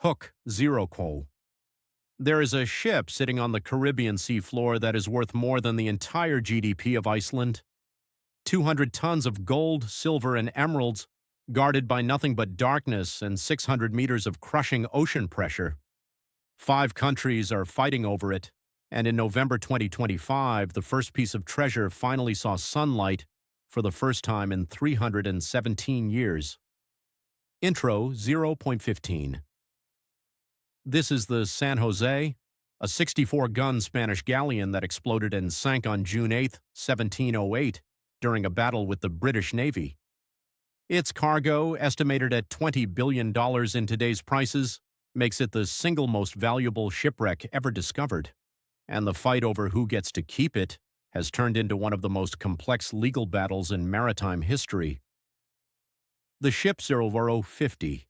Hook Zero Coal. There is a ship sitting on the Caribbean seafloor that is worth more than the entire GDP of Iceland. 200 tons of gold, silver, and emeralds, guarded by nothing but darkness and 600 meters of crushing ocean pressure. 5 countries are fighting over it, and in November 2025, the first piece of treasure finally saw sunlight for the first time in 317 years. Intro 0.15. This is the San José, a 64-gun Spanish galleon that exploded and sank on June 8, 1708, during a battle with the British Navy. Its cargo, estimated at $20 billion in today's prices, makes it the single most valuable shipwreck ever discovered, and the fight over who gets to keep it has turned into one of the most complex legal battles in maritime history. The ship 0050.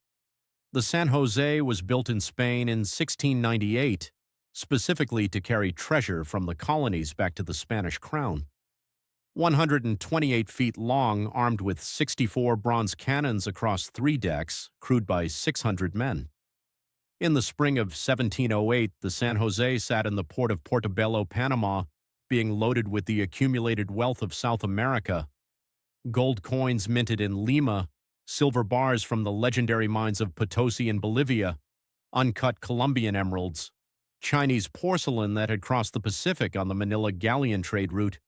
The San José was built in Spain in 1698, specifically to carry treasure from the colonies back to the Spanish crown. 128 feet long, armed with 64 bronze cannons across 3 decks, crewed by 600 men. In the spring of 1708, the San José sat in the port of Portobello, Panama, being loaded with the accumulated wealth of South America. Gold coins minted in Lima, silver bars from the legendary mines of Potosi in Bolivia, uncut Colombian emeralds, Chinese porcelain that had crossed the Pacific on the Manila galleon trade route,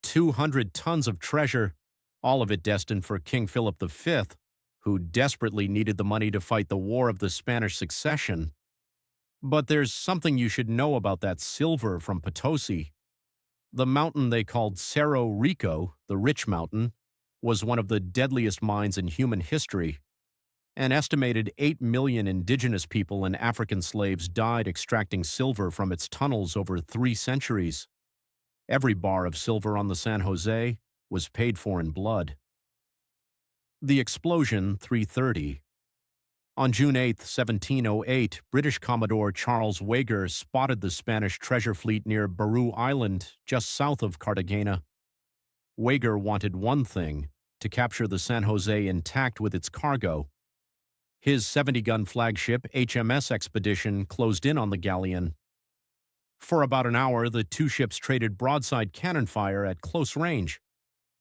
200 tons of treasure, all of it destined for King Philip V, who desperately needed the money to fight the War of the Spanish Succession. But there's something you should know about that silver from Potosi. The mountain they called Cerro Rico, the Rich Mountain, was one of the deadliest mines in human history. An estimated 8 million indigenous people and African slaves died extracting silver from its tunnels over 3 centuries. Every bar of silver on the San José was paid for in blood. The explosion 3:30. On June 8, 1708, British Commodore Charles Wager spotted the Spanish treasure fleet near Baru Island, just south of Cartagena. Wager wanted one thing: to capture the San José intact with its cargo. His 70-gun flagship HMS Expedition closed in on the galleon. For about an hour, the 2 ships traded broadside cannon fire at close range.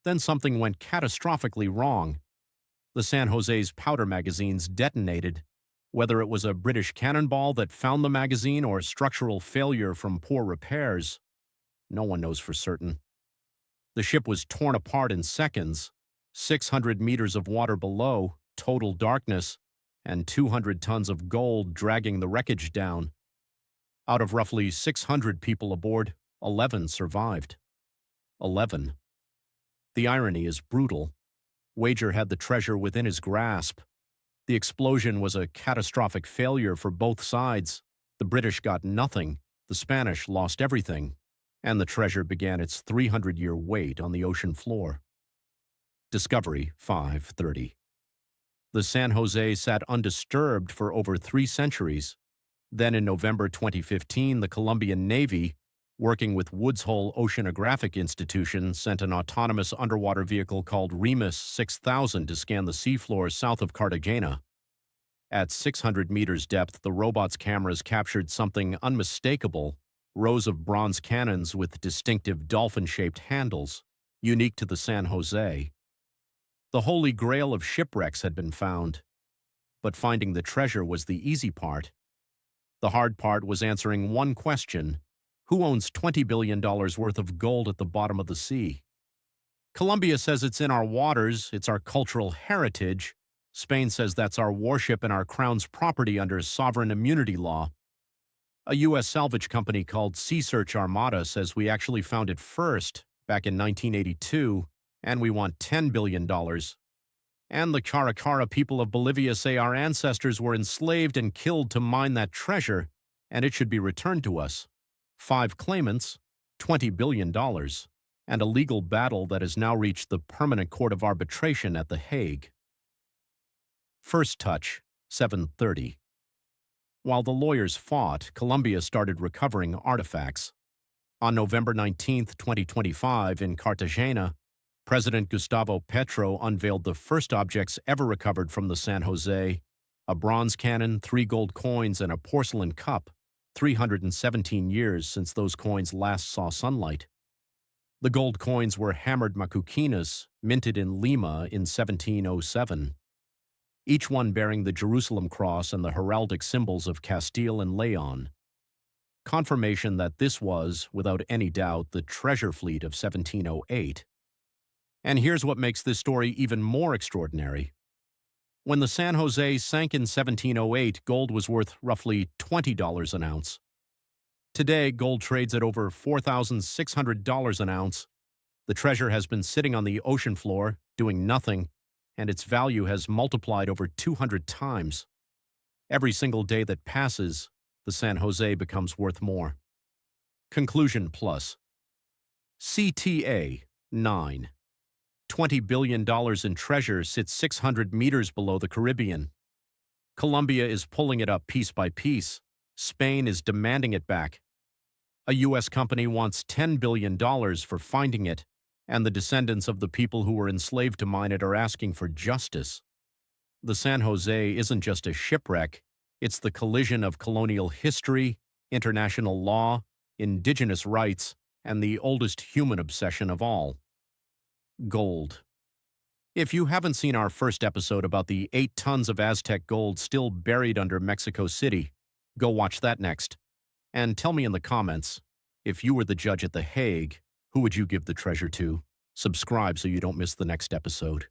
Then something went catastrophically wrong. The San José's powder magazines detonated. Whether it was a British cannonball that found the magazine or structural failure from poor repairs, no one knows for certain. The ship was torn apart in seconds. 600 meters of water below, total darkness, and 200 tons of gold dragging the wreckage down. Out of roughly 600 people aboard, 11 survived. 11. The irony is brutal. Wager had the treasure within his grasp. The explosion was a catastrophic failure for both sides. The British got nothing, the Spanish lost everything, and the treasure began its 300-year wait on the ocean floor. Discovery 5:30. The San José sat undisturbed for over 3 centuries. Then in November 2015, the Colombian Navy, working with Woods Hole Oceanographic Institution, sent an autonomous underwater vehicle called Remus 6000 to scan the seafloor south of Cartagena. At 600 meters depth, the robot's cameras captured something unmistakable: rows of bronze cannons with distinctive dolphin-shaped handles, unique to the San José. The holy grail of shipwrecks had been found, but finding the treasure was the easy part. The hard part was answering one question: who owns $20 billion worth of gold at the bottom of the sea? Colombia says it's in our waters, it's our cultural heritage. Spain says that's our warship and our crown's property under sovereign immunity law. A U.S. salvage company called Sea Search Armada says we actually found it first, back in 1982, and we want $10 billion. And the Qhara Qhara people of Bolivia say our ancestors were enslaved and killed to mine that treasure, and it should be returned to us. 5 claimants, $20 billion, and a legal battle that has now reached the Permanent Court of Arbitration at The Hague. First touch, 7:30. While the lawyers fought, Colombia started recovering artifacts. On November 19, 2025, in Cartagena, President Gustavo Petro unveiled the first objects ever recovered from the San José: a bronze cannon, 3 gold coins, and a porcelain cup, 317 years since those coins last saw sunlight. The gold coins were hammered macuquinas, minted in Lima in 1707, each one bearing the Jerusalem cross and the heraldic symbols of Castile and Leon. Confirmation that this was, without any doubt, the treasure fleet of 1708. And here's what makes this story even more extraordinary. When the San José sank in 1708, gold was worth roughly $20 an ounce. Today, gold trades at over $4,600 an ounce. The treasure has been sitting on the ocean floor, doing nothing, and its value has multiplied over 200 times. Every single day that passes, the San José becomes worth more. Conclusion plus. CTA 9. $20 billion in treasure sits 600 meters below the Caribbean. Colombia is pulling it up piece by piece. Spain is demanding it back. A U.S. company wants $10 billion for finding it, and the descendants of the people who were enslaved to mine it are asking for justice. The San José isn't just a shipwreck, it's the collision of colonial history, international law, indigenous rights, and the oldest human obsession of all: gold. If you haven't seen our first episode about the 8 tons of Aztec gold still buried under Mexico City, go watch that next. And tell me in the comments, if you were the judge at The Hague, who would you give the treasure to? Subscribe so you don't miss the next episode.